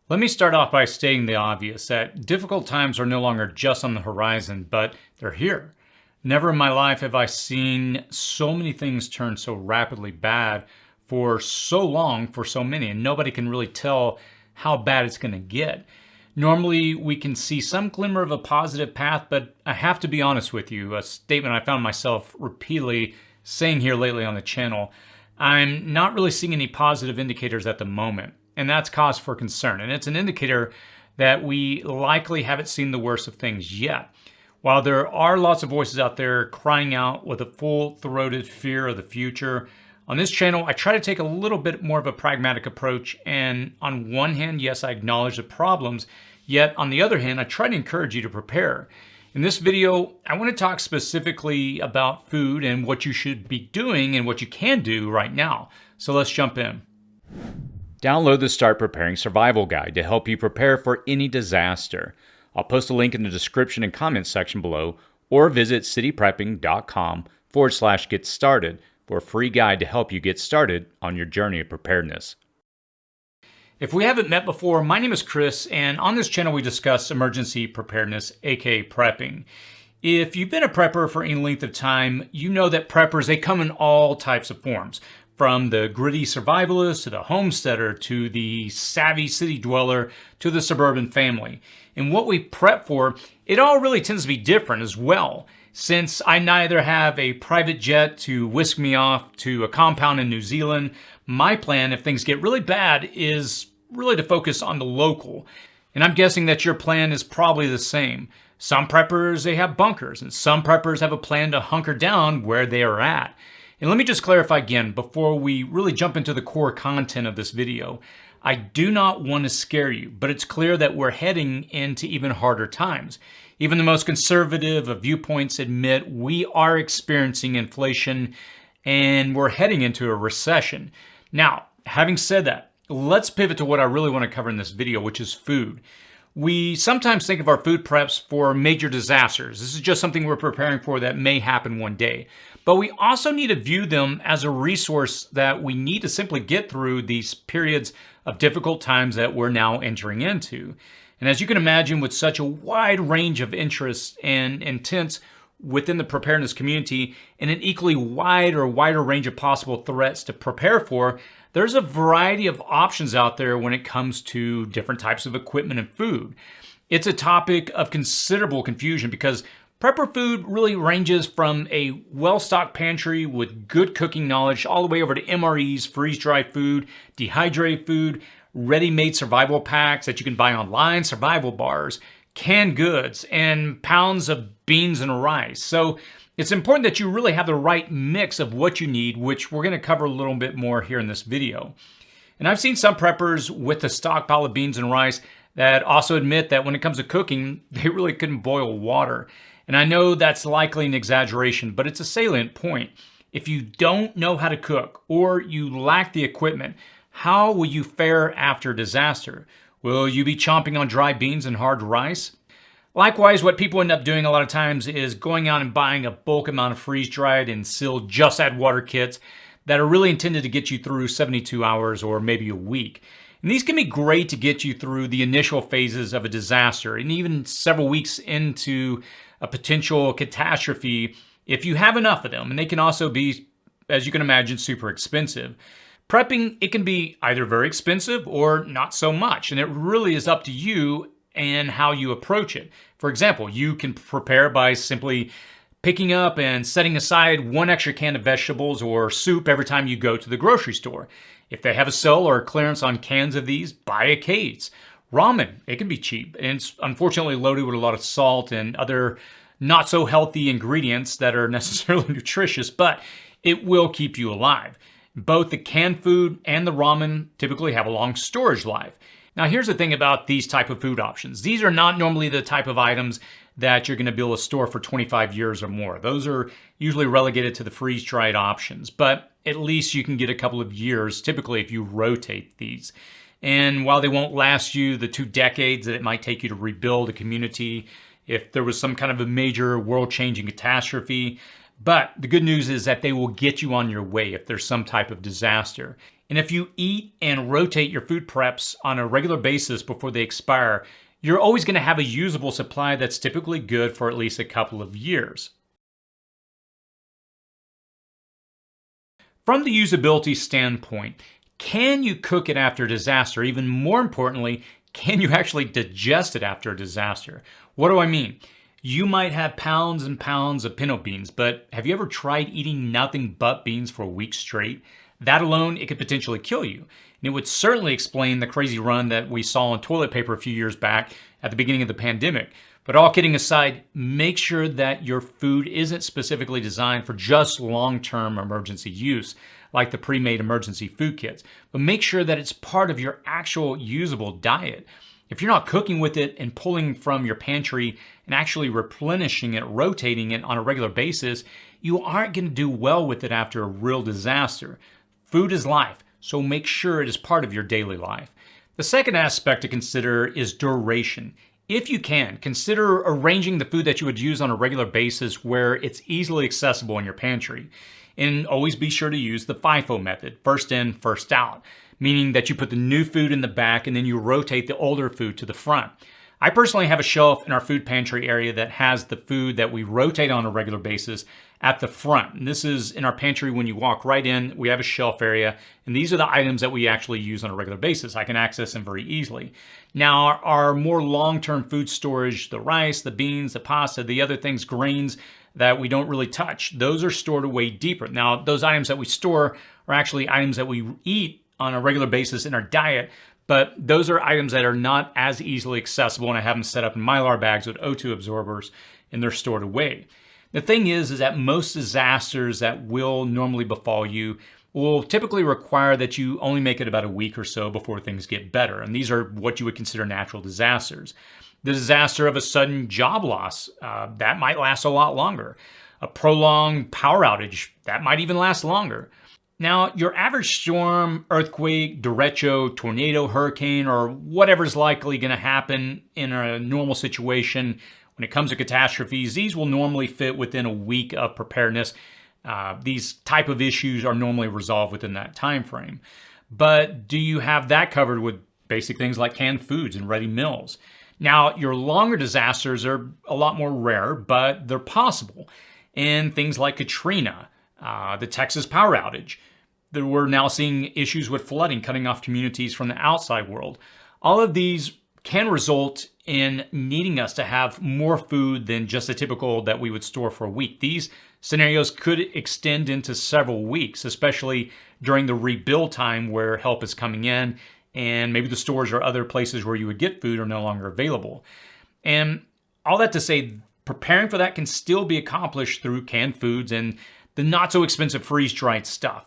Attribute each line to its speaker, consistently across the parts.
Speaker 1: Let me start off by stating the obvious, that difficult times are no longer just on the horizon, but they're here. Never in my life have I seen so many things turn so rapidly bad for so long for so many, and nobody can really tell how bad it's going to get. Normally, we can see some glimmer of a positive path, but I have to be honest with you, a statement I found myself repeatedly saying here lately on the channel. I'm not really seeing any positive indicators at the moment, and that's cause for concern. And it's an indicator that we likely haven't seen the worst of things yet. While there are lots of voices out there crying out with a full-throated fear of the future, on this channel, I try to take a little bit more of a pragmatic approach. And on one hand, yes, I acknowledge the problems, yet on the other hand, I try to encourage you to prepare. In this video, I want to talk specifically about food and what you should be doing and what you can do right now. So let's jump in. Download the Start Preparing Survival Guide to help you prepare for any disaster. I'll post a link in the description and comments section below, or visit cityprepping.com/get started for a free guide to help you get started on your journey of preparedness. If we haven't met before, my name is Chris, and on this channel we discuss emergency preparedness, aka prepping. If you've been a prepper for any length of time, you know that preppers, they come in all types of forms. From the gritty survivalist, to the homesteader, to the savvy city dweller, to the suburban family. And what we prep for, it all really tends to be different as well. Since I neither have a private jet to whisk me off to a compound in New Zealand, my plan, if things get really bad, is really to focus on the local. And I'm guessing that your plan is probably the same. Some preppers, they have bunkers, and some preppers have a plan to hunker down where they are at. And let me just clarify again before we really jump into the core content of this video. I do not want to scare you, but it's clear that we're heading into even harder times. Even the most conservative of viewpoints admit we are experiencing inflation and we're heading into a recession. Now, having said that, let's pivot to what I really want to cover in this video, which is food. We sometimes think of our food preps for major disasters. This is just something we're preparing for that may happen one day. But we also need to view them as a resource that we need to simply get through these periods of difficult times that we're now entering into. And as you can imagine, with such a wide range of interests and intents within the preparedness community and an equally wide or wider range of possible threats to prepare for, there's a variety of options out there when it comes to different types of equipment and food. It's a topic of considerable confusion because prepper food really ranges from a well-stocked pantry with good cooking knowledge all the way over to MREs, freeze-dried food, dehydrated food, ready-made survival packs that you can buy online, survival bars, canned goods, and pounds of beans and rice. So it's important that you really have the right mix of what you need, which we're going to cover a little bit more here in this video. And I've seen some preppers with a stockpile of beans and rice that also admit that when it comes to cooking, they really couldn't boil water. And I know that's likely an exaggeration, but it's a salient point. If you don't know how to cook or you lack the equipment, how will you fare after disaster? Will you be chomping on dry beans and hard rice? Likewise, what people end up doing a lot of times is going out and buying a bulk amount of freeze-dried and sealed just add water kits that are really intended to get you through 72 hours or maybe a week. And these can be great to get you through the initial phases of a disaster and even several weeks into a potential catastrophe if you have enough of them. And they can also be, as you can imagine, super expensive. Prepping, it can be either very expensive or not so much, and it really is up to you and how you approach it. For example, you can prepare by simply picking up and setting aside one extra can of vegetables or soup every time you go to the grocery store. If they have a sale or a clearance on cans of these, buy a case. Ramen, it can be cheap, and it's unfortunately loaded with a lot of salt and other not so healthy ingredients that are necessarily nutritious, but it will keep you alive. Both the canned food and the ramen typically have a long storage life. Now, here's the thing about these type of food options. These are not normally the type of items that you're going to be able to store for 25 years or more. Those are usually relegated to the freeze-dried options, but at least you can get a couple of years, typically if you rotate these. And while they won't last you the 2 decades that it might take you to rebuild a community, if there was some kind of a major world-changing catastrophe, but the good news is that they will get you on your way if there's some type of disaster. And if you eat and rotate your food preps on a regular basis before they expire, you're always going to have a usable supply that's typically good for at least a couple of years. From the usability standpoint, can you cook it after a disaster? Even more importantly, can you actually digest it after a disaster? What do I mean? You might have pounds and pounds of pinto beans, but have you ever tried eating nothing but beans for a week straight? That alone, it could potentially kill you. And it would certainly explain the crazy run that we saw on toilet paper a few years back at the beginning of the pandemic. But all kidding aside, make sure that your food isn't specifically designed for just long-term emergency use, like the pre-made emergency food kits. But make sure that it's part of your actual usable diet. If you're not cooking with it and pulling from your pantry and actually replenishing it, rotating it on a regular basis, you aren't going to do well with it after a real disaster. Food is life, so make sure it is part of your daily life. The second aspect to consider is duration. If you can, consider arranging the food that you would use on a regular basis where it's easily accessible in your pantry. And always be sure to use the FIFO method, first in, first out, meaning that you put the new food in the back and then you rotate the older food to the front. I personally have a shelf in our food pantry area that has the food that we rotate on a regular basis at the front. And this is in our pantry. When you walk right in, we have a shelf area, and these are the items that we actually use on a regular basis. I can access them very easily. Now, our more long-term food storage, the rice, the beans, the pasta, the other things, grains that we don't really touch, those are stored away deeper. Now, those items that we store are actually items that we eat on a regular basis in our diet, but those are items that are not as easily accessible, and I have them set up in Mylar bags with O2 absorbers, and they're stored away. The thing is that most disasters that will normally befall you will typically require that you only make it about a week or so before things get better, and these are what you would consider natural disasters. The disaster of a sudden job loss, that might last a lot longer. A prolonged power outage, that might even last longer. Now, your average storm, earthquake, derecho, tornado, hurricane, or whatever's likely going to happen in a normal situation, when it comes to catastrophes, these will normally fit within a week of preparedness. These type of issues are normally resolved within that time frame. But do you have that covered with basic things like canned foods and ready meals? Now, your longer disasters are a lot more rare, but they're possible. And things like Katrina, the Texas power outage, that we're now seeing issues with flooding, cutting off communities from the outside world. All of these can result in needing us to have more food than just a typical that we would store for a week. These scenarios could extend into several weeks, especially during the rebuild time where help is coming in and maybe the stores or other places where you would get food are no longer available. And all that to say, preparing for that can still be accomplished through canned foods and the not so expensive freeze-dried stuff.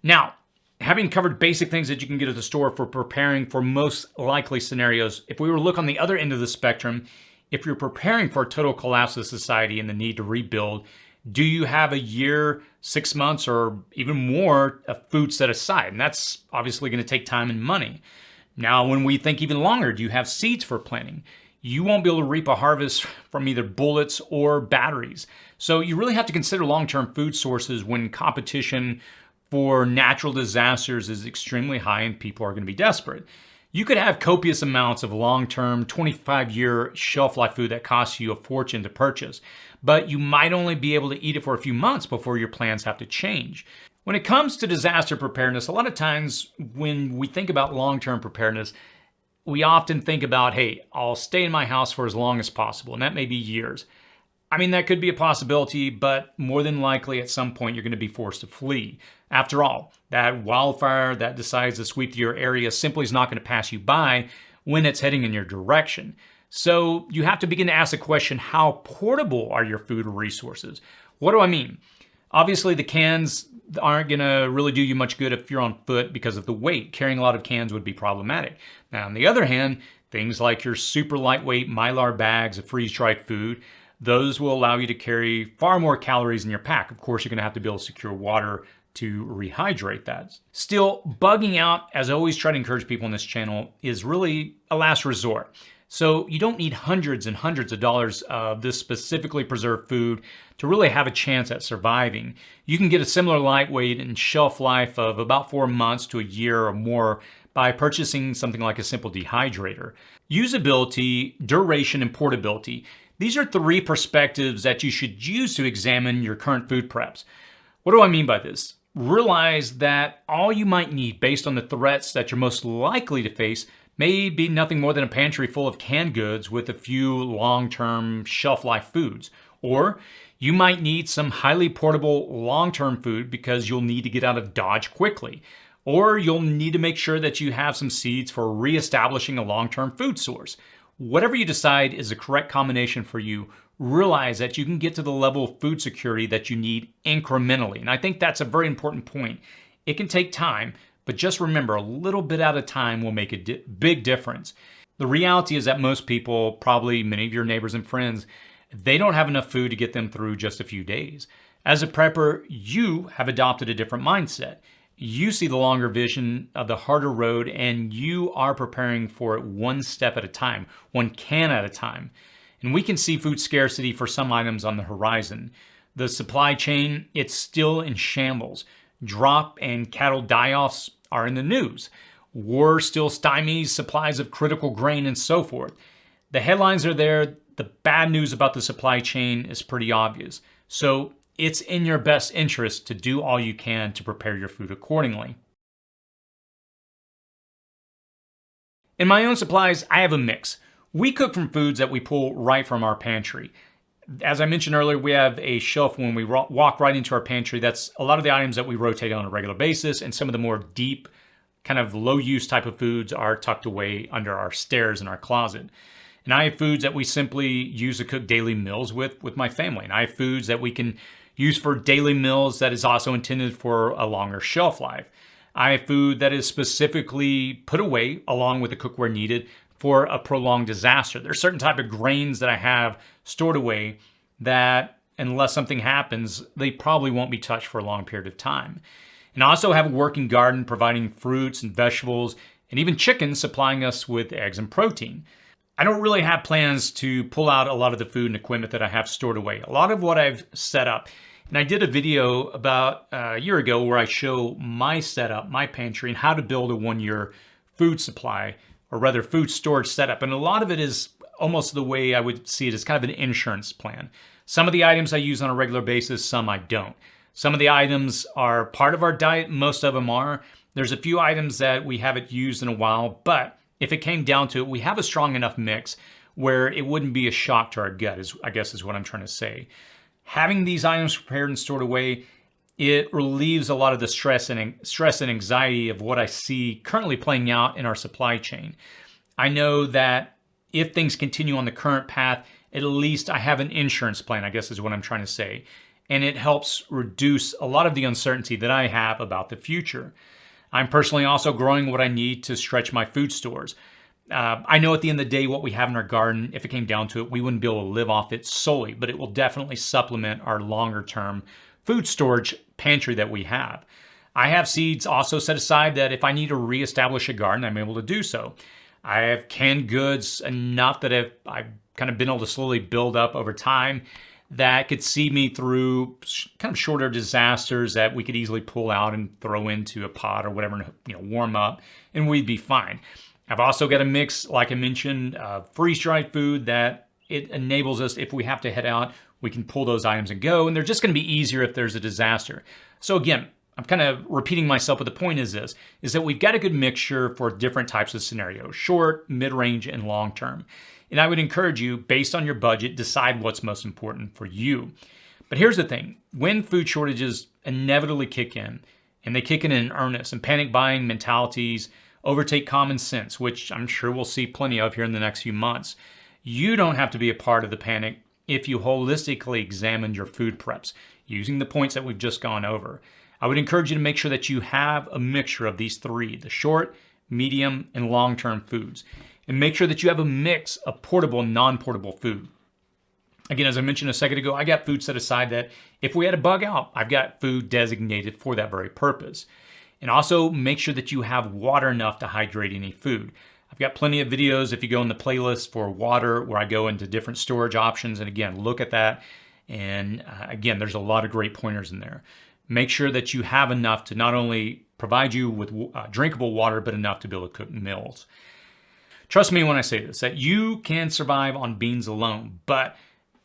Speaker 1: Now, having covered basic things that you can get at the store for preparing for most likely scenarios, if we were to look on the other end of the spectrum, if you're preparing for a total collapse of society and the need to rebuild, do you have a year, 6 months, or even more of food set aside? And that's obviously going to take time and money. Now, when we think even longer, do you have seeds for planting? You won't be able to reap a harvest from either bullets or batteries. So you really have to consider long-term food sources when competition for natural disasters is extremely high and people are going to be desperate. You could have copious amounts of long-term 25-year shelf life food that costs you a fortune to purchase, but you might only be able to eat it for a few months before your plans have to change. When it comes to disaster preparedness, a lot of times when we think about long-term preparedness, we often think about, hey, I'll stay in my house for as long as possible, and that may be years. I mean, that could be a possibility, but more than likely at some point you're going to be forced to flee. After all, that wildfire that decides to sweep your area simply is not going to pass you by when it's heading in your direction. So you have to begin to ask the question, how portable are your food resources? What do I mean? Obviously, the cans aren't going to really do you much good if you're on foot because of the weight. Carrying a lot of cans would be problematic. Now, on the other hand, things like your super lightweight Mylar bags of freeze-dried food, those will allow you to carry far more calories in your pack. Of course, you're going to have to be able to secure water to rehydrate that. Still, bugging out, as I always try to encourage people on this channel, is really a last resort. So you don't need hundreds and hundreds of dollars of this specifically preserved food to really have a chance at surviving. You can get a similar lightweight and shelf life of about 4 months to a year or more by purchasing something like a simple dehydrator. Usability, duration, and portability. These are 3 perspectives that you should use to examine your current food preps. What do I mean by this? Realize that all you might need based on the threats that you're most likely to face may be nothing more than a pantry full of canned goods with a few long-term shelf life foods. Or you might need some highly portable long-term food because you'll need to get out of Dodge quickly. Or you'll need to make sure that you have some seeds for reestablishing a long-term food source. Whatever you decide is the correct combination for you, realize that you can get to the level of food security that you need incrementally. And I think that's a very important point. It can take time, but just remember, a little bit at a time will make a big difference. The reality is that most people, probably many of your neighbors and friends, they don't have enough food to get them through just a few days. As a prepper, you have adopted a different mindset. You see the longer vision of the harder road, and you are preparing for it one step at a time, one can at a time. And we can see food scarcity for some items on the horizon. The supply chain, it's still in shambles. Drop and cattle die-offs are in the news. War still stymies supplies of critical grain and so forth. The headlines are there. The bad news about the supply chain is pretty obvious. So it's in your best interest to do all you can to prepare your food accordingly. In my own supplies, I have a mix. We cook from foods that we pull right from our pantry. As I mentioned earlier, we have a shelf when we walk right into our pantry. That's a lot of the items that we rotate on a regular basis, and some of the more deep, kind of low-use type of foods are tucked away under our stairs in our closet. And I have foods that we simply use to cook daily meals with my family. And I have foods that we can use for daily meals that is also intended for a longer shelf life. I have food that is specifically put away along with the cookware needed for a prolonged disaster. There's certain type of grains that I have stored away that unless something happens, they probably won't be touched for a long period of time. And I also have a working garden providing fruits and vegetables and even chickens supplying us with eggs and protein. I don't really have plans to pull out a lot of the food and equipment that I have stored away. A lot of what I've set up, and I did a video about a year ago where I show my setup, my pantry, and how to build a 1-year food supply, or rather food storage setup. And a lot of it is almost the way I would see it as kind of an insurance plan. Some of the items I use on a regular basis, some I don't. Some of the items are part of our diet, most of them are. There's a few items that we haven't used in a while, but if it came down to it, we have a strong enough mix where it wouldn't be a shock to our gut, I guess is what I'm trying to say. Having these items prepared and stored away, it relieves a lot of the stress and anxiety of what I see currently playing out in our supply chain. I know that if things continue on the current path, at least I have an insurance plan, I guess is what I'm trying to say. And it helps reduce a lot of the uncertainty that I have about the future. I'm personally also growing what I need to stretch my food stores. I know at the end of the day, what we have in our garden, if it came down to it, we wouldn't be able to live off it solely, but it will definitely supplement our longer term food storage pantry that we have. I have seeds also set aside that if I need to reestablish a garden, I'm able to do so. I have canned goods enough that I've kind of been able to slowly build up over time that could see me through kind of shorter disasters that we could easily pull out and throw into a pot or whatever, warm up, and we'd be fine. I've also got a mix, like I mentioned, freeze-dried food that it enables us, if we have to head out, we can pull those items and go, and they're just going to be easier if there's a disaster. So again, I'm kind of repeating myself, but the point is this, is that we've got a good mixture for different types of scenarios, short, mid-range, and long-term. And I would encourage you, based on your budget, decide what's most important for you. But here's the thing, when food shortages inevitably kick in, and they kick in earnest, and panic buying mentalities overtake common sense, which I'm sure we'll see plenty of here in the next few months, you don't have to be a part of the panic if you holistically examine your food preps, using the points that we've just gone over. I would encourage you to make sure that you have a mixture of these three, the short, medium, and long-term foods. And make sure that you have a mix of portable and non-portable food. Again, as I mentioned a second ago, I got food set aside that if we had a bug out, I've got food designated for that very purpose. And also make sure that you have water enough to hydrate any food. I've got plenty of videos if you go in the playlist for water where I go into different storage options. And again, look at that. And again, there's a lot of great pointers in there. Make sure that you have enough to not only provide you with drinkable water, but enough to be able to cook meals. Trust me when I say this, that you can survive on beans alone, but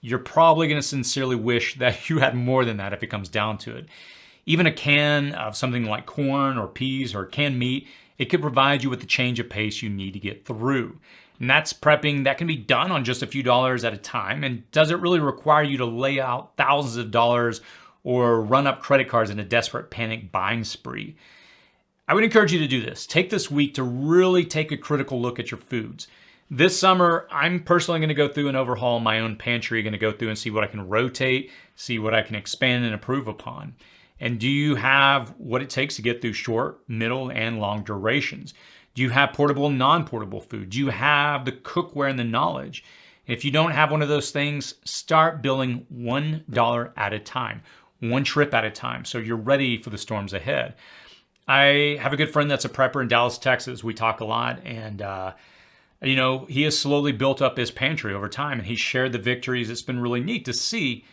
Speaker 1: you're probably going to sincerely wish that you had more than that if it comes down to it. Even a can of something like corn or peas or canned meat, it could provide you with the change of pace you need to get through. And that's prepping that can be done on just a few dollars at a time and doesn't really require you to lay out thousands of dollars or run up credit cards in a desperate panic buying spree. I would encourage you to do this. Take this week to really take a critical look at your foods. This summer, I'm personally going to go through and overhaul my own pantry, going to go through and see what I can rotate, see what I can expand and improve upon. And do you have what it takes to get through short, middle, and long durations? Do you have portable and non-portable food? Do you have the cookware and the knowledge? If you don't have one of those things, start billing $1 at a time, one trip at a time, so you're ready for the storms ahead. I have a good friend that's a prepper in Dallas, Texas. We talk a lot, and he has slowly built up his pantry over time, and he's shared the victories. It's been really neat to see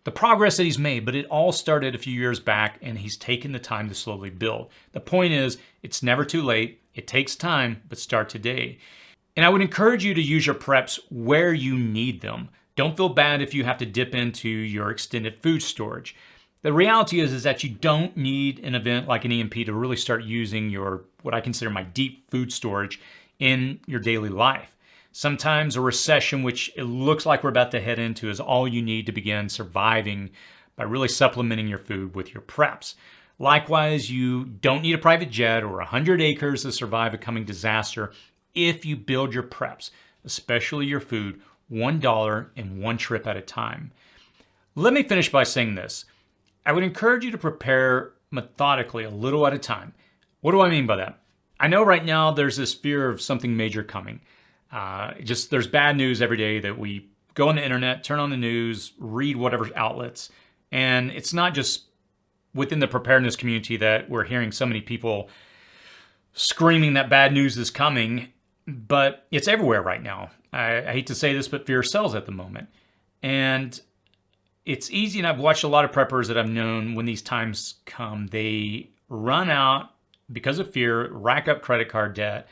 Speaker 1: the progress that he's made, but it all started a few years back, and he's taken the time to slowly build. The point is, it's never too late. It takes time, but start today. And I would encourage you to use your preps where you need them. Don't feel bad if you have to dip into your extended food storage. The reality is that you don't need an event like an EMP to really start using your, what I consider my deep food storage in your daily life. Sometimes a recession, which it looks like we're about to head into, is all you need to begin surviving by really supplementing your food with your preps. Likewise, you don't need a private jet or 100 acres to survive a coming disaster if you build your preps, especially your food, $1 and one trip at a time. Let me finish by saying this. I would encourage you to prepare methodically, a little at a time. What do I mean by that? I know right now there's this fear of something major coming. There's bad news every day that we go on the internet, turn on the news, read whatever outlets. And it's not just within the preparedness community that we're hearing so many people screaming that bad news is coming, but it's everywhere right now. I hate to say this, but fear sells at the moment. And it's easy, and I've watched a lot of preppers that I've known when these times come, they run out because of fear, rack up credit card debt,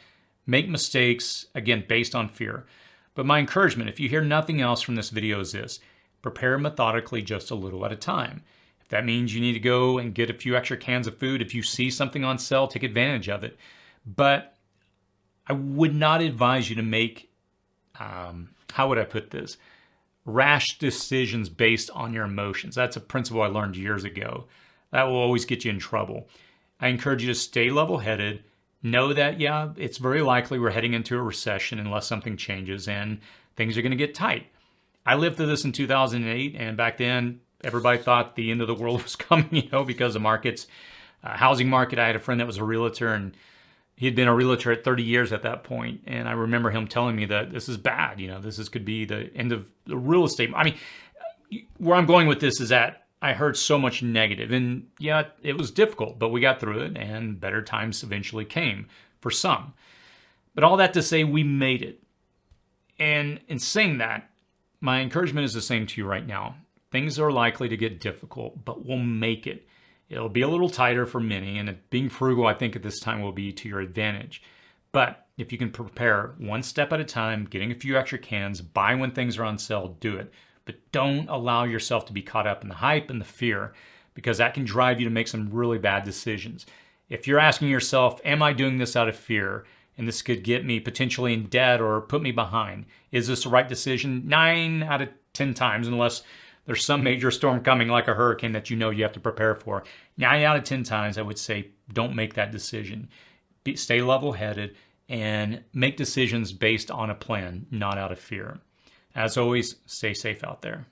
Speaker 1: make mistakes, again, based on fear. But my encouragement, if you hear nothing else from this video, is this: prepare methodically, just a little at a time. If that means you need to go and get a few extra cans of food, if you see something on sale, take advantage of it. But I would not advise you to make, how would I put this? Rash decisions based on your emotions. That's a principle I learned years ago. That will always get you in trouble. I encourage you to stay level-headed. Know that, yeah, it's very likely we're heading into a recession unless something changes and things are going to get tight. I lived through this in 2008, and back then, everybody thought the end of the world was coming, because of markets. Housing market, I had a friend that was a realtor, and he had been a realtor at 30 years at that point. And I remember him telling me that this is bad. Could be the end of the real estate. I mean, where I'm going with this is that I heard so much negative, and yeah, it was difficult, but we got through it, and better times eventually came for some. But all that to say, we made it. And in saying that, my encouragement is the same to you right now. Things are likely to get difficult, but we'll make it. It'll be a little tighter for many, and being frugal, I think, at this time will be to your advantage. But if you can prepare one step at a time, getting a few extra cans, buy when things are on sale, do it. But don't allow yourself to be caught up in the hype and the fear, because that can drive you to make some really bad decisions. If you're asking yourself, am I doing this out of fear, and this could get me potentially in debt or put me behind, is this the right decision? 9 out of 10 times, unless there's some major storm coming like a hurricane that you have to prepare for. 9 out of 10 times, I would say, don't make that decision. Stay level-headed and make decisions based on a plan, not out of fear. As always, stay safe out there.